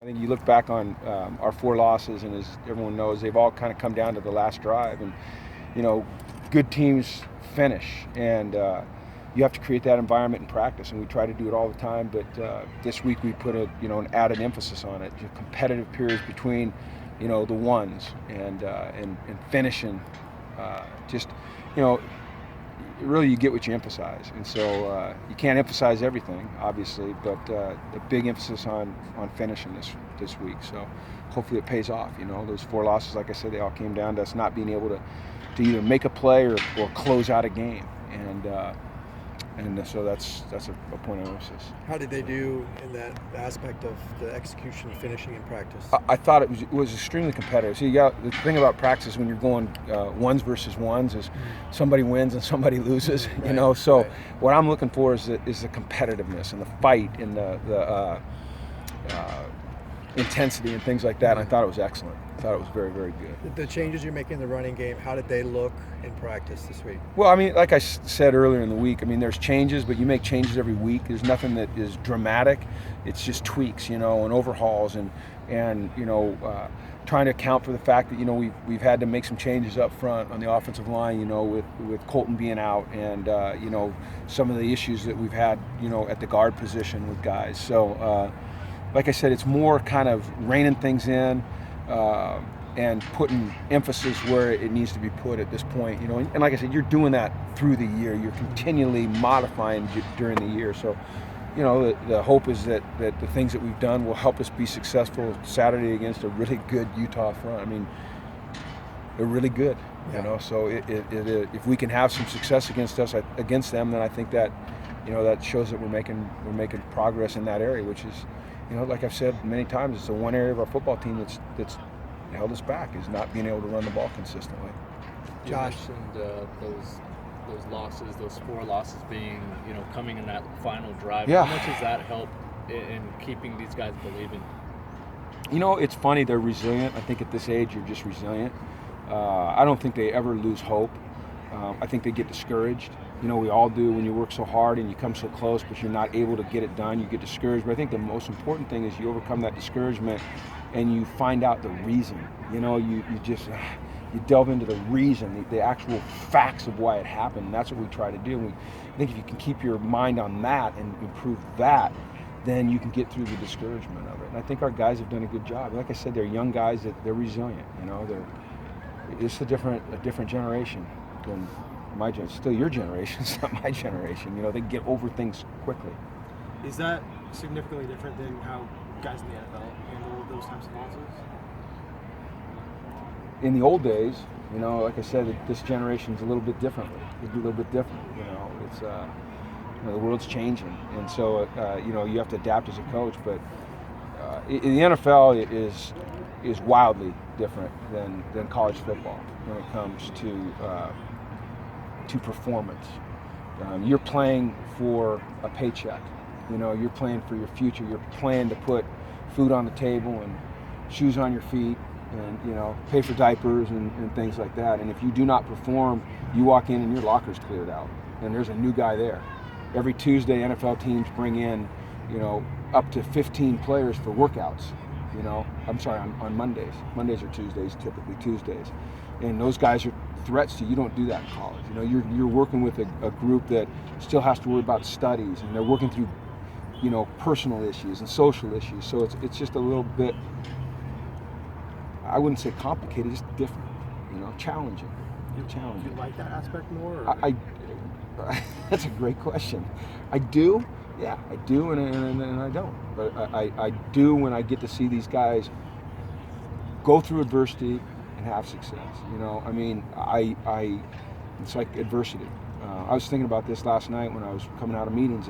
I think you look back on our 4 losses, and as everyone knows, they've all kind of come down to the last drive. And you know, good teams finish, and you have to create that environment in practice, and we try to do it all the time. But this week we put an added emphasis on it. Competitive periods between, the ones and finishing. Just, you know, really you get what you emphasize, and so you can't emphasize everything, obviously, but a big emphasis on finishing this week. So hopefully it pays off. Those 4 losses, like I said, they all came down to us not being able to either make a play or close out a game, and so that's a point of emphasis. How did they do in that aspect of the execution, finishing in practice? I thought it was extremely competitive. So the thing about practice when you're going ones versus ones is somebody wins and somebody loses. Right, So right. what I'm looking for is the competitiveness and the fight and the intensity and things like that. And I thought it was excellent. I thought it was very, very good. The changes you're making in the running game, how did they look in practice this week? Well, I mean, like I said earlier in the week, I mean, there's changes, but you make changes every week. There's nothing that is dramatic. It's just tweaks, and overhauls and trying to account for the fact that, we've had to make some changes up front on the offensive line, with Colton being out and, some of the issues that we've had, at the guard position with guys. So, like I said, it's more kind of reining things in, and putting emphasis where it needs to be put at this point, and like I said, you're doing that through the year. You're continually modifying during the year. So, the hope is that the things that we've done will help us be successful Saturday against a really good Utah front. I mean, they're really good, so if we can have some success against them, then I think that, that shows that we're making progress in that area, which is, like I've said many times, it's the one area of our football team that's held us back, is not being able to run the ball consistently. You mentioned those losses, those 4 losses being, coming in that final drive. Yeah. How much does that help in keeping these guys believing? It's funny, they're resilient. I think at this age, you're just resilient. I don't think they ever lose hope. I think they get discouraged. We all do when you work so hard and you come so close, but you're not able to get it done. You get discouraged. But I think the most important thing is you overcome that discouragement and you find out the reason. You delve into the reason, the actual facts of why it happened. And that's what we try to do. I think if you can keep your mind on that and improve that, then you can get through the discouragement of it. And I think our guys have done a good job. Like I said, they're young guys that they're resilient. It's a different generation than my generation. Still your generation, it's not my generation. They get over things quickly. Is that significantly different than how guys in the NFL handle those types of losses? In the old days, like I said, this generation's a little bit different. It's a little bit different. It's the world's changing, and so you have to adapt as a coach. But the NFL is wildly different than college football when it comes to performance. You're playing for a paycheck. You're playing for your future. You're playing to put food on the table and shoes on your feet and pay for diapers and things like that. And if you do not perform, you walk in and your locker's cleared out and there's a new guy there. Every Tuesday, NFL teams bring in up to 15 players for workouts. I'm sorry, on Mondays. Mondays or Tuesdays, typically Tuesdays. And those guys are threats to you. You don't do that in college. You're working with a group that still has to worry about studies, and they're working through personal issues and social issues. So it's just a little bit, I wouldn't say complicated, just different, challenging. Do you like that aspect more? Or? I that's a great question. I do, yeah, I do, and I don't. But I do when I get to see these guys go through adversity and have success. It's like adversity. I was thinking about this last night when I was coming out of meetings.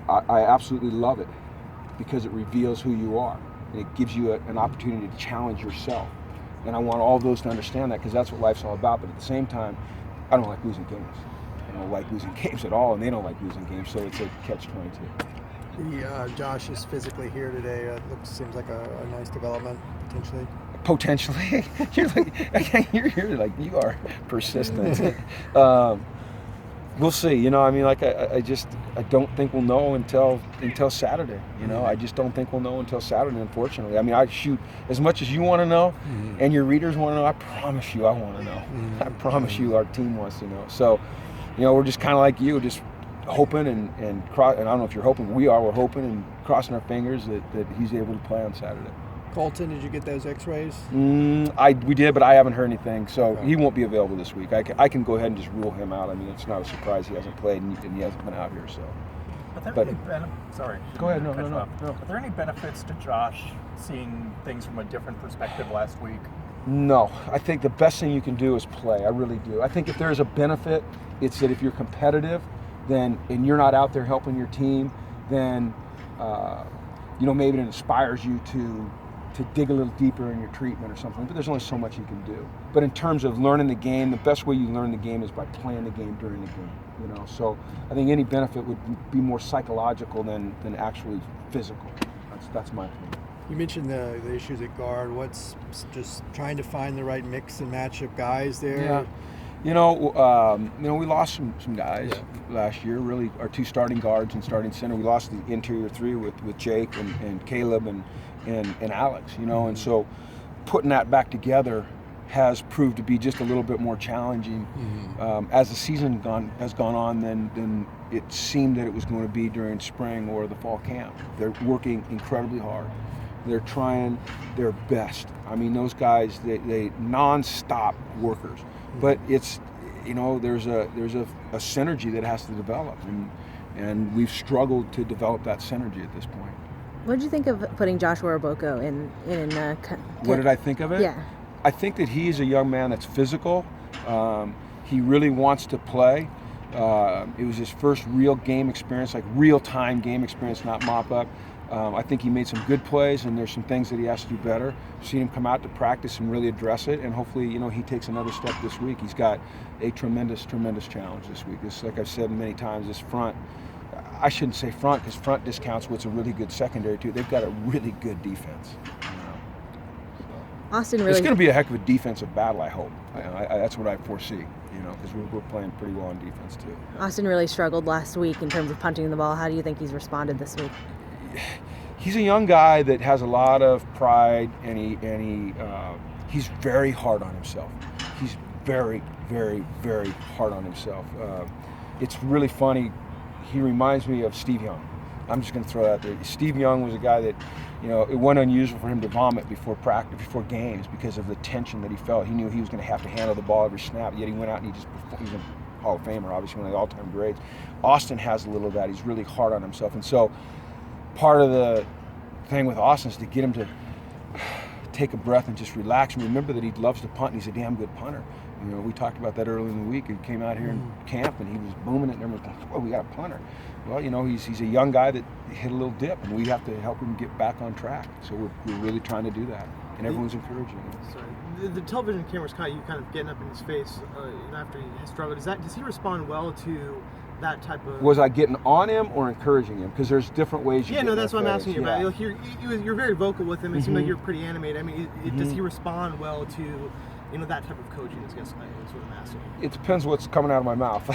I absolutely love it because it reveals who you are. And it gives you an opportunity to challenge yourself. And I want all those to understand that because that's what life's all about. But at the same time, I don't like losing games. I don't like losing games at all, and they don't like losing games. So it's a catch-22. Josh is physically here today. Seems like a nice development potentially. Potentially, you're like you are persistent. We'll see. You know, I mean, like I don't think we'll know until Saturday. You know, I just don't think we'll know until Saturday. Unfortunately, I mean, I shoot as much as you want to know, and your readers want to know. I promise you, I want to know. I promise you, our team wants to know. So, you know, we're just kind of like you, just hoping and and I don't know if you're hoping. We're hoping and crossing our fingers that he's able to play on Saturday. Colton, did you get those X-rays? We did, but I haven't heard anything, so Okay. he won't be available this week. I can go ahead and just rule him out. I mean, it's not a surprise he hasn't played and he hasn't been out here. So, Are there but- any sorry. Go ahead. No. Are there any benefits to Josh seeing things from a different perspective last week? No, I think the best thing you can do is play. I really do. I think if there's a benefit, it's that if you're competitive, then and you're not out there helping your team, then you know, maybe it inspires you to dig a little deeper in your treatment or something, but there's only so much you can do. But in terms of learning the game, the best way you learn the game is by playing the game during the game, you know. So I think any benefit would be more psychological than actually physical. That's my opinion. You mentioned the issues at guard. What's just trying to find the right mix and match of guys there? Yeah. You know, we lost some guys last year. Really, our two starting guards and starting center. We lost the interior three with Jake and Caleb and Alex. You know, and so putting that back together has proved to be just a little bit more challenging as the season has gone on than it seemed that it was going to be during spring or the fall camp. They're working incredibly hard. They're trying their best. I mean, those guys, they non-stop workers. But it's, you know, there's a synergy that has to develop, and we've struggled to develop that synergy at this point. What did you think of putting Joshua Roboko in What did I think of it? Yeah. I think that he's a young man that's physical. He really wants to play. It was his first real game experience, like real-time game experience, not mop-up. I think he made some good plays, and there's some things that he has to do better. I've seen him come out to practice and really address it, and hopefully, you know, he takes another step this week. He's got a tremendous challenge this week. This, like I've said many times, this front, I shouldn't say front because front discounts what's a really good secondary too. They've got a really good defense. Austin really. It's going to be a heck of a defensive battle, I hope. That's what I foresee, you know, because we're playing pretty well on defense too. Austin really struggled last week in terms of punting the ball. How do you think he's responded this week? He's a young guy that has a lot of pride, and he's very hard on himself. He's very, very, very hard on himself. It's really funny. He reminds me of Steve Young. I'm just going to throw that out there. Steve Young was a guy that, you know, it wasn't unusual for him to vomit before practice, before games, because of the tension that he felt. He knew he was going to have to handle the ball every snap, yet he went out and he's a Hall of Famer, obviously, one of the all-time greats. Austin has a little of that. He's really hard on himself. And so part of the thing with Austin is to get him to take a breath and just relax and remember that he loves to punt and he's a damn good punter. You know, we talked about that earlier in the week. He came out here in camp and he was booming it and everyone's going, "Whoa, we got a punter." Well, you know, he's a young guy that hit a little dip and we have to help him get back on track. So we're really trying to do that, and everyone's encouraging him. Sorry. The television cameras caught you kind of getting up in his face after he struggled. Does he respond well to that type of? Was I getting on him or encouraging him? Because there's different ways you Yeah, get no, in that's their what I'm face. asking you about. Like, you're very vocal with him. It seemed like you're pretty animated. I mean, does he respond well to, you know, that type of coaching? I guess that's what I'm asking. It depends what's coming out of my mouth.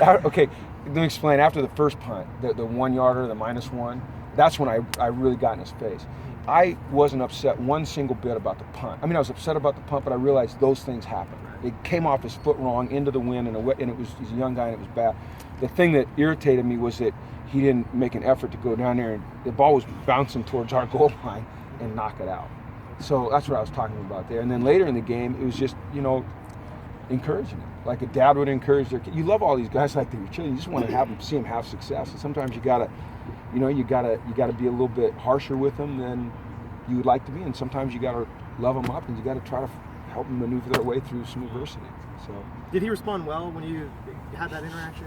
Okay, let me explain. After the first punt, the 1 yarder, the -1, that's when I really got in his face. I wasn't upset one single bit about the punt. I mean, I was upset about the punt, but I realized those things happen. It came off his foot wrong into the wind, and he's a young guy, and it was bad. The thing that irritated me was that he didn't make an effort to go down there, and the ball was bouncing towards our goal line and knock it out. So that's what I was talking about there. And then later in the game, it was just, you know, encouraging him. Like a dad would encourage their kid. You love all these guys like they're your children. You just want to see them have success. And sometimes you gotta be a little bit harsher with them than you would like to be. And sometimes you gotta love them up, and you gotta try to help them maneuver their way through some adversity. So. Did he respond well when you had that interaction?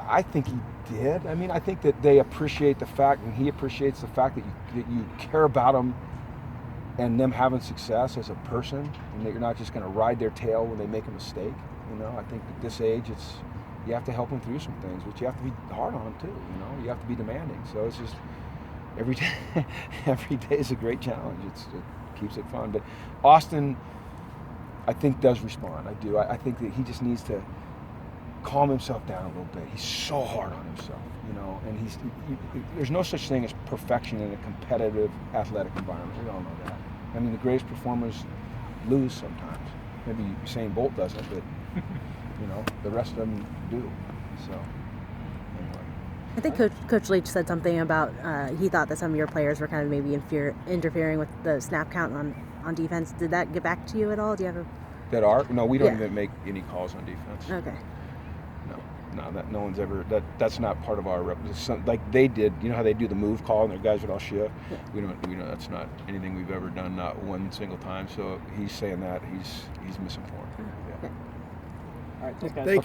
I think he did. I mean, I think that they appreciate the fact, and he appreciates the fact that you care about them and them having success as a person, and that you're not just going to ride their tail when they make a mistake. You know, I think at this age, you have to help them through some things, but you have to be hard on them too. You know, you have to be demanding. So it's just every day is a great challenge. It keeps it fun. But Austin, I think, does respond. I do. I think that he just needs to calm himself down a little bit. He's so hard on himself, you know, and there's no such thing as perfection in a competitive athletic environment. We all know that. I mean, the greatest performers lose sometimes. Maybe Usain Bolt doesn't, but you know, the rest of them do. So anyway. I think Coach Leach said something about he thought that some of your players were kind of maybe interfering with the snap count on defense. Did that get back to you at all? Do you have a... No, we don't Yeah. even make any calls on defense. Okay. No, that no one's ever. That's not part of our like they did. You know how they do the move call and their guys would all shift. Yeah. We don't. That's not anything we've ever done. Not one single time. So he's saying that he's misinformed. Yeah. Okay. All right, thanks, guys. Thank you.